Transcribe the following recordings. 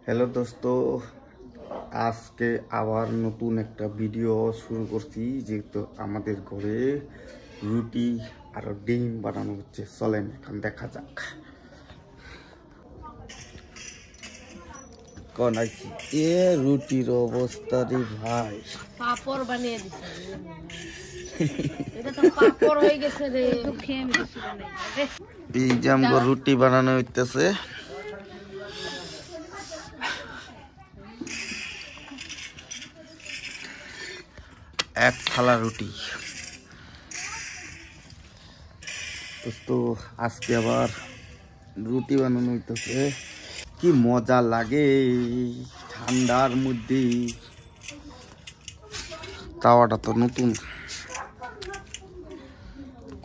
Hello দোস্ত, আজকে আবার নতুন একটা ভিডিও শুরু করছি। যেহেতু আমাদের ঘরে রুটি আর ডিম বানানো হচ্ছে, চলেন এখন দেখা যাক। কোন আইছি এ রুটির অবস্থা রে ভাই, পাপড় বানিয়ে দিছে। এটা তো পাপড় হয়ে গেছে রে, খেয়ে আমি কিছু বানাই রে। এই যে আমগো রুটি বানানো হইতেছে। এক থালা রুটি। তো আজকে আবার রুটি বানানো হইতেছে। কি মজা লাগে ঠান্ডার মধ্যে। তাওয়াটা তো নতুন।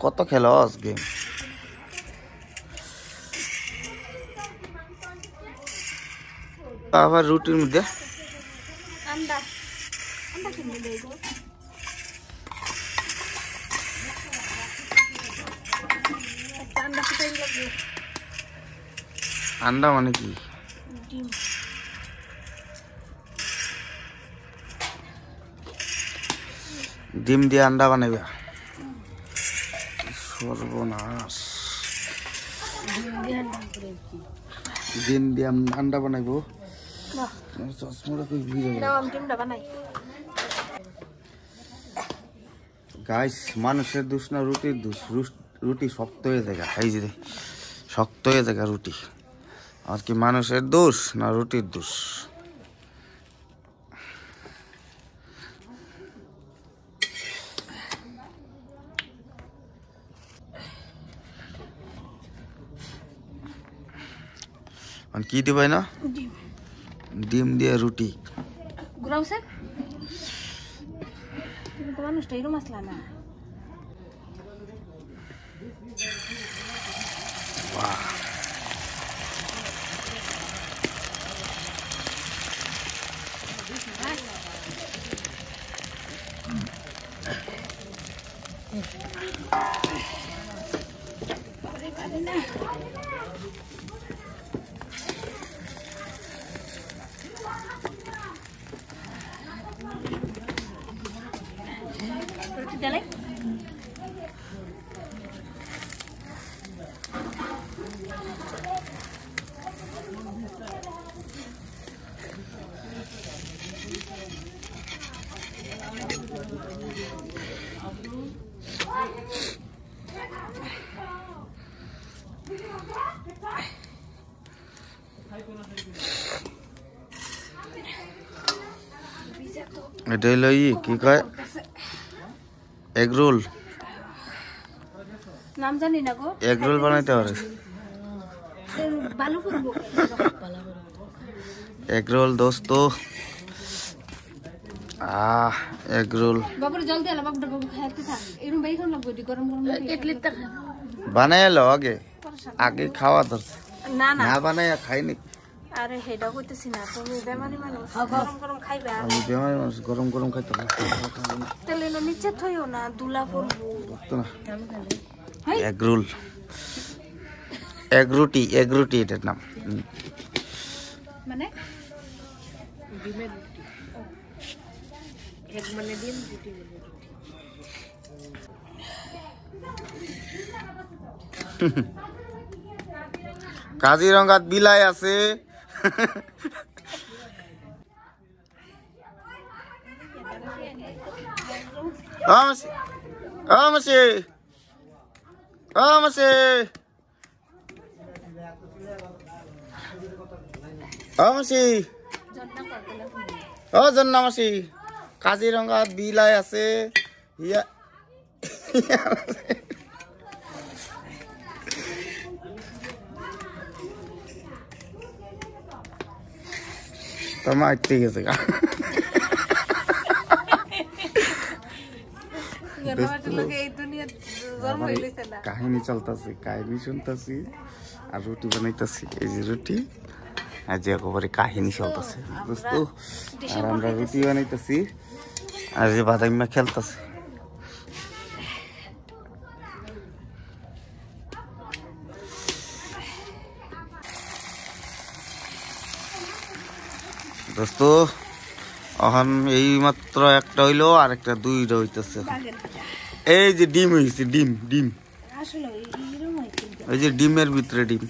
কত খেলো আজকে? আবার রুটির মধ্যে আন্ডা আন্ডা কিনে দেই গো। আন্ডা ফুটাই লাগবে। আন্ডা মানে কি? ডিম। ডিম দিয়ে আন্ডা বানাইবা? সর্বনাশ। ডিম দিয়ে আন্ডা বানাইবো? চশমাটা কই ভিজে গেল। আমি ডিমটা বানাই। গাইস, মানুষের দোষ না রুটির দোষ। রুটি শক্ত হয়ে যায়, এই যে শক্ত হয়ে যায় রুটি। আর কি মানুষের দোষ না রুটির দোষ? কি দিবাই না? ডিম দিয়ে রুটি। গুরাও স্যার, তুমি তো মানুষটা এরকম আসলা না। এটা হলো কি কয়, এগ রোল। নাম জানি না গো। এগ রোল বানাইতে পারে। ভালো করবো। এগ রোল দোস্ত। এগ রোল বাবুর জল দিয়ে বাবুটা বাবু খাইতে থাক। এরকম বেই কোন লাগবে গরম গরম ইডলিটা বানাই এলো আগে আগে খাওয়া দরকার। না না না বানাইয়া খাইনি। আরে হেডা কইতেছি না, তুমি বেমানি মানুষ গরম গরম খাইবা। আমি বেমানি মানুষ, গরম গরম খাইতে না। তেলে নিচে থইও না, দুলা পড়বো তো না। এগ রোল, এগ রুটি, এগ রুটি এটার নাম। মানে ডিমের রুটি। এগ মানে ডিম, রুটি মানে রুটি। কাজিরঙ্গাত বিলাই আছে। জন্নামাসি, কাজিরঙ্গাত বিলাই আছে। তোমার গেছে কাহিনী চলতেছে, কাহিনী শুনতেছি আর রুটি বানাইতেছি। এই যে রুটি আর যে একেবারে কাহিনী চলতেছে দোস্ত। আর আমরা রুটি বানাইতেছি আর যে বাদামিমা খেলতেছে। দোস্ত এখন এই মাত্র একটা হইলো আর একটা দুইটা হইতেছে এই যে ডিম হইছে ডিম ডিম এই যে ডিমের ভিতরে ডিম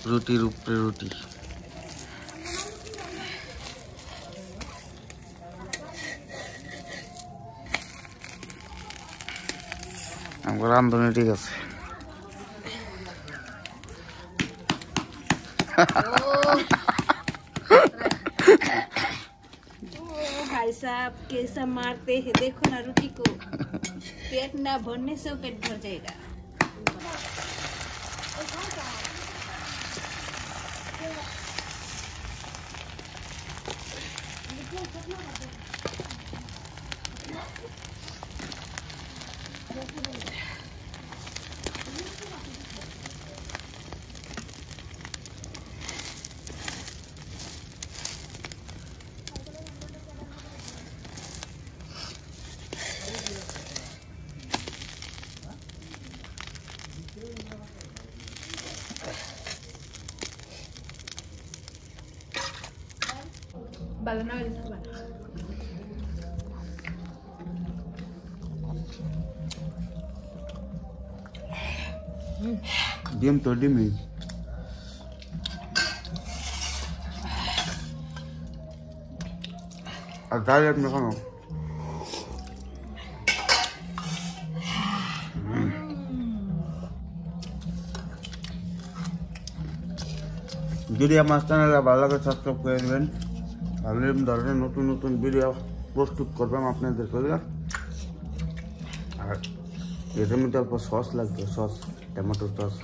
রুটির উপরে রুটি আমার রান্ধনে ঠিক আছে भाई साहब कैसा मारते हैं देखो ना रोटी को पेट ना भरने से पेट भर जाएगा ডিম তো ডিমই আর ডাইরেক্ট না খানো যদি আমার চ্যানেলে ভালো লাগে সাবস্ক্রাইব করে দেবেন আর এরকম ধরনের নতুন নতুন ভিডিও প্রস্তুত করবেন আপনাদের করে আর এর মধ্যে অল্প সস লাগবে sauce tomato sauce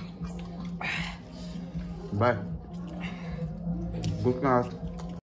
bye good night